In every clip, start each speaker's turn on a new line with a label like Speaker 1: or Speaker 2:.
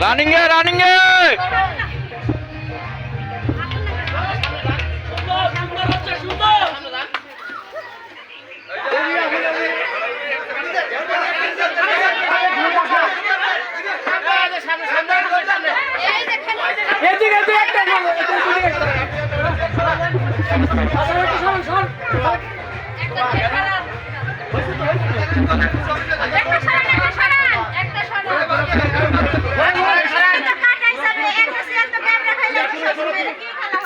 Speaker 1: Running এ running এ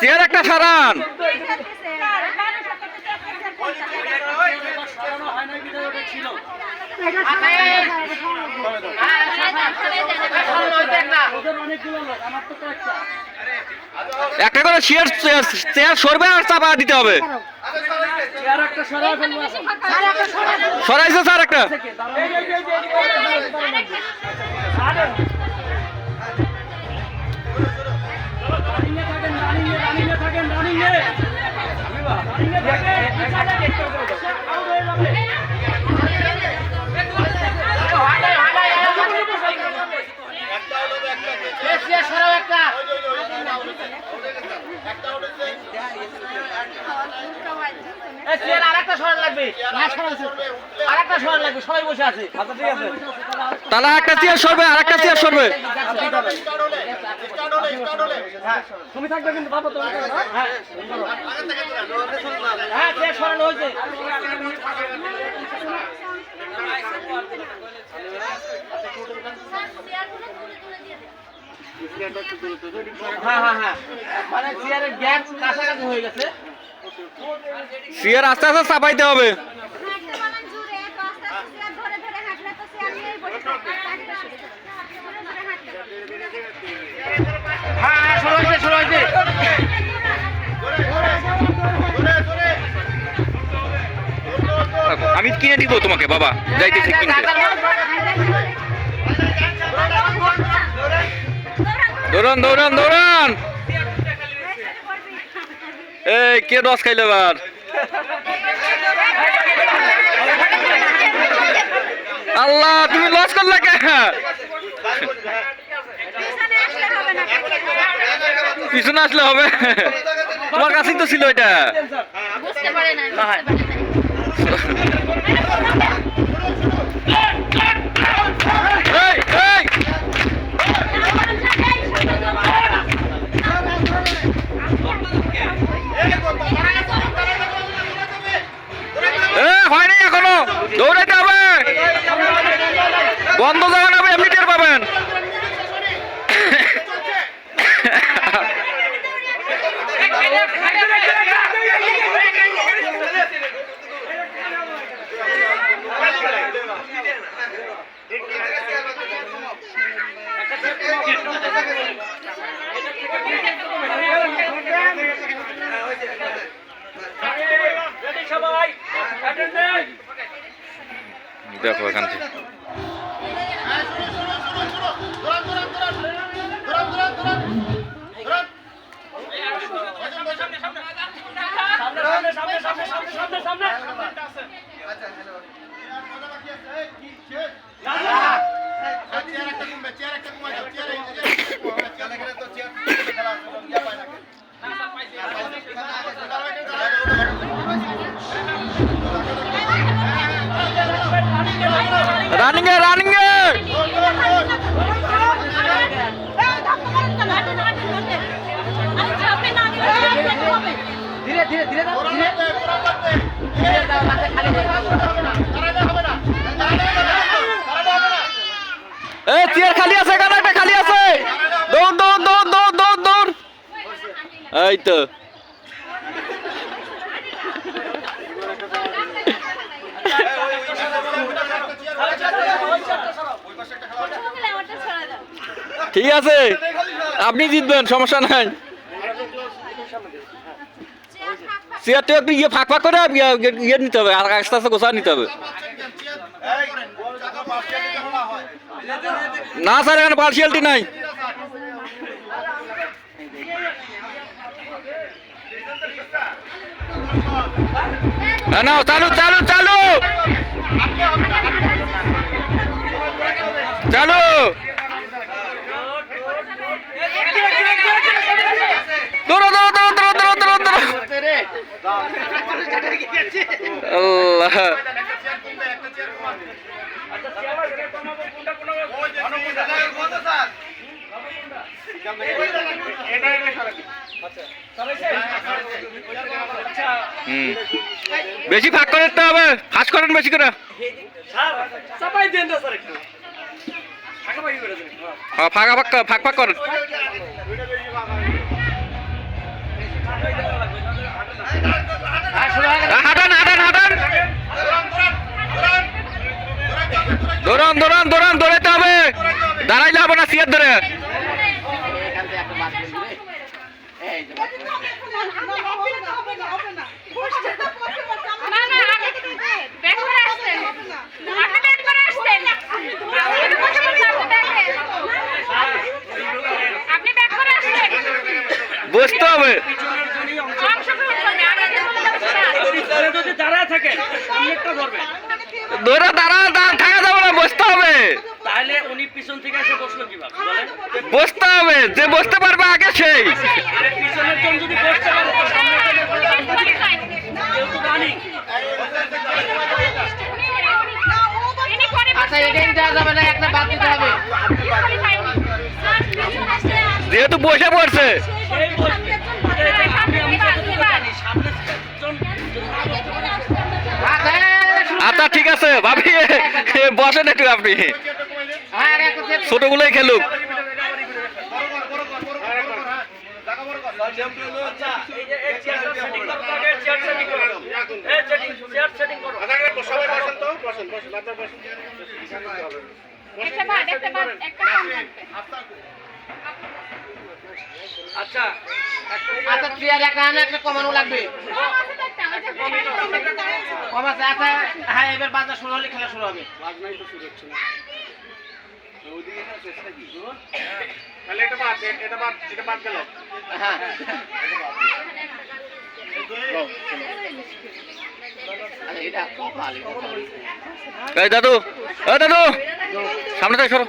Speaker 1: chair একটা সারান একটা করে চেয়ার সরবে আর চাপা দিতে হবে সরাইছে স্যার একটা তাহলে একটা চেয়ার সরবে আর একটা চেয়ার সরবে তুমি থাকবে কিন্তু বাবা তো হ্যাঁ চেয়ার সরানো হয়েছে মানে চেয়ারের গ্যাপ কাছাকাছি হয়ে গেছে চেয়ার আস্তে আস্তে চাপাইতে হবে আমি কিনে দিব তোমাকে বাবা যাইতেছি কিনতে দৌড়ান দৌড়ান দৌড়ান এই কে রস খাইলে এবার আল্লাহ তুমি লস করলে কে পিছনে আসলে হবে তোমার কাছেই তো ছিল এটা হয়নি এখনো দৌড়াইতে হবে বন্ধ যখন হবে এমনি টের পাবেন দেখো এখান থেকে রানিং এ রানিং এ ধীরে ধীরে ধীরে এই চেয়ার খালি আছে গানাটা খালি আছে দৌড় দৌড় দৌড় দৌড় দৌড় দৌড় এই তো ঠিক আছে আপনি জিতবেন সমস্যা নাই চেয়ারটা একটু ইয়ে ফাঁক ফাঁক করে ইয়ে নিতে হবে আর আস্তে আস্তে গোছা নিতে হবে না স্যার এখানে পার্সিয়ালিটি নাই না চালু চালু চালু চালু আল্লাহ বেশি ফাঁক করতে হবে, ফাঁস করেন বেশি করে। ফাঁকা ফাঁক ফাঁক ফাঁক করেন। হাঁটান হাঁটান হাঁটান, দৌড়ান দৌড়ান দৌড়ান, দৌড়াইতে হবে, দাঁড়াইলে হবে না, সিয়ার ধরে। বসতে হবে, দৌড়া দাঁড়া থাকা যাবে না, বসতে হবে।
Speaker 2: তাহলে উনি পিছন থেকে এসে বসলো কিভাবে বলেন?
Speaker 1: বসতে হবে, যে বসতে পারবে আগে সেই।
Speaker 2: পিছনের জন যদি বসতে পারে তো সামনের কেউ তো জানি।
Speaker 3: আচ্ছা এটাই দেওয়া যাবে না, একটা বাদ দিতে হবে।
Speaker 1: যেহেতু বসে পড়ছে,
Speaker 2: সেই বসবে। আমি যতটুকু জানি সামনে জন
Speaker 1: আচ্ছা ঠিক আছে ভাবি, বসেন একটু আপনি, ছোটগুলোই খেলুক।
Speaker 2: আচ্ছা
Speaker 3: আচ্ছা চেয়ার একটা আনে, একটা কমানো লাগবে। কম আছে। আচ্ছা হ্যাঁ, এবার বাজার শুরু হলে খেলা শুরু হবে। হ্যাঁ এটা খুব ভালো।
Speaker 1: এই দাদু, এই দাদু সামনে থেকে সরো।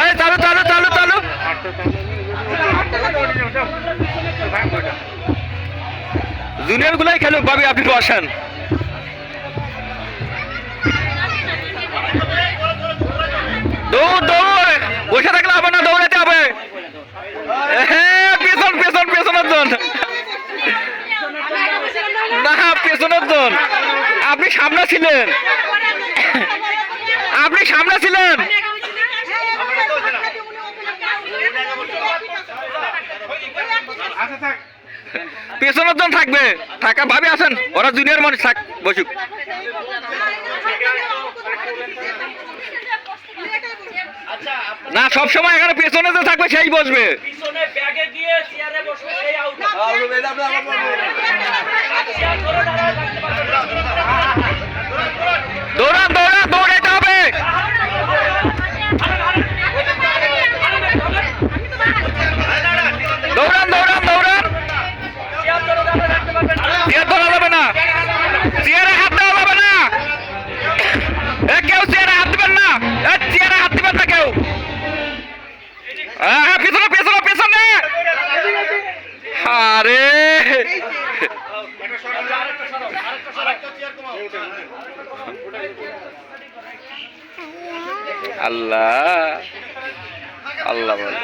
Speaker 1: এই চালু চালু চালু চালু, জুনিয়র গুলাই খেলুক ভাবি, আপনি বসেন। দৌড় দৌড়, বসে থাকলে হবে না, দৌড়াতে হবে। পেছন পেছন পেছনের জন, না পেছনের জন। আপনি সামনে ছিলেন, আপনি সামনে ছিলেন। পেছনের জন থাকবে, থাকা ভাবি আসেন, ওরা জুনিয়র মানুষ, থাক বসুক। না সব সময় এখানে পেছনে যে থাকবে সেই বসবে।
Speaker 2: পিছনে ব্যাগে গিয়ে চেয়ারে বসবে সেই আউট।
Speaker 1: দৌড়ান দৌড়ান, দৌড়াইতে হবে। দৌড়ান দৌড়ান দৌড়ান, চেয়ার ধরা যাবে না, চেয়ারে হাত দেওয়া যাবে না, কেউ চেয়ারে হাত দিবেন না, চেয়ারে হাত দিবেন না কেউ। হ্যাঁ পেছনে পেছনে পেছনে, আরে আল্লাহ আল্লাহ বলে।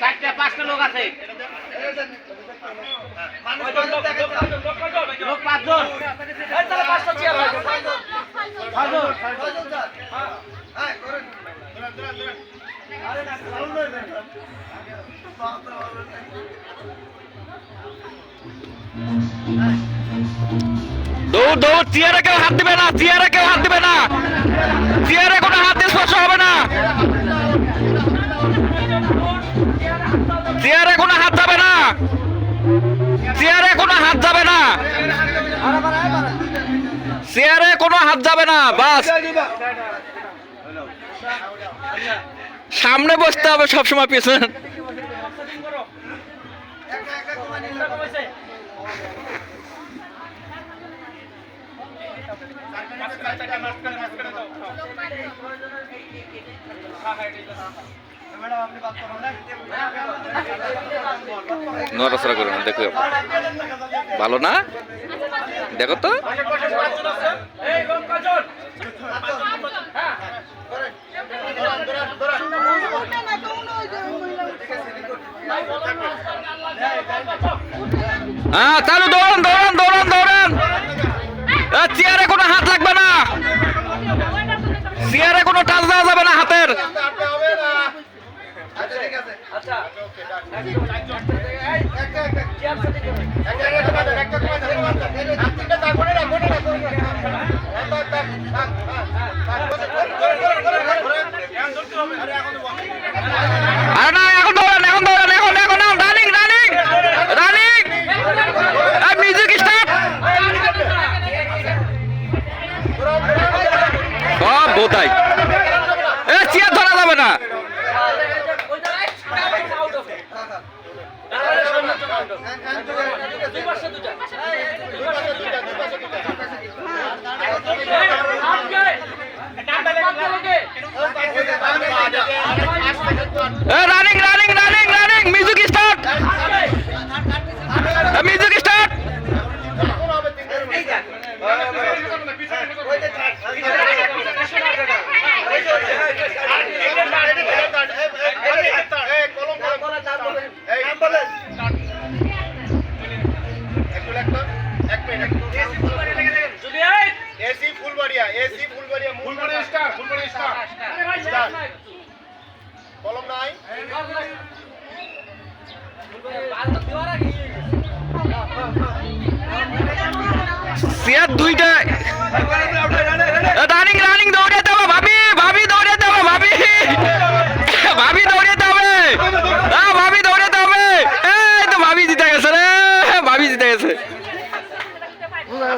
Speaker 3: চারটা পাঁচটা লোক আছে, লোক পাঁচজন।
Speaker 1: দৌড় দৌড়, চেয়ারে কেউ হাত দিবে না, চেয়ারে কেউ হাত দিবে না, চেয়ারে কোনো হাত স্পর্শ হবে না, চেয়ারে কোনো হাত যাবে না, চেয়ারে কোনো হাত যাবে না, চেয়ারে কোনো হাত যাবে না, বাস সামনে বসতে হবে সবসময়, পেছনে নড়াচড়া করে না, দেখো ভালো না, দেখো তো।
Speaker 2: এই গম কাজন
Speaker 1: হ্যাঁ চালু, দৌড়ান দৌড়ান দৌড়ান দৌড়ান। চেয়ারে কোনো হাত লাগবে না, চেয়ারে কোনো টাচ দেওয়া যাবে না হাতের। আরে না, এখন দৌড়ান, এখন দৌড়ান, এখন এখন running running running. Music start. সব বোতাই, চেয়ার ধরা যাবে না। Running running running running, music start, music start.
Speaker 4: AC Phulbaria, AC Phulbaria, Phulbaria star, Phulbaria star. কলম নাই?
Speaker 1: চেয়ার দুইটা। রানিং রানিং, দৌড়াতে হবে ভাবি, ভাবি দৌড়াতে হবে ভাবি, ভাবি দৌড়াতে হবে, ভাবি দৌড়াতে হবে। এই তো ভাবি জিতে গেছে রে, ভাবি জিতে গেছে।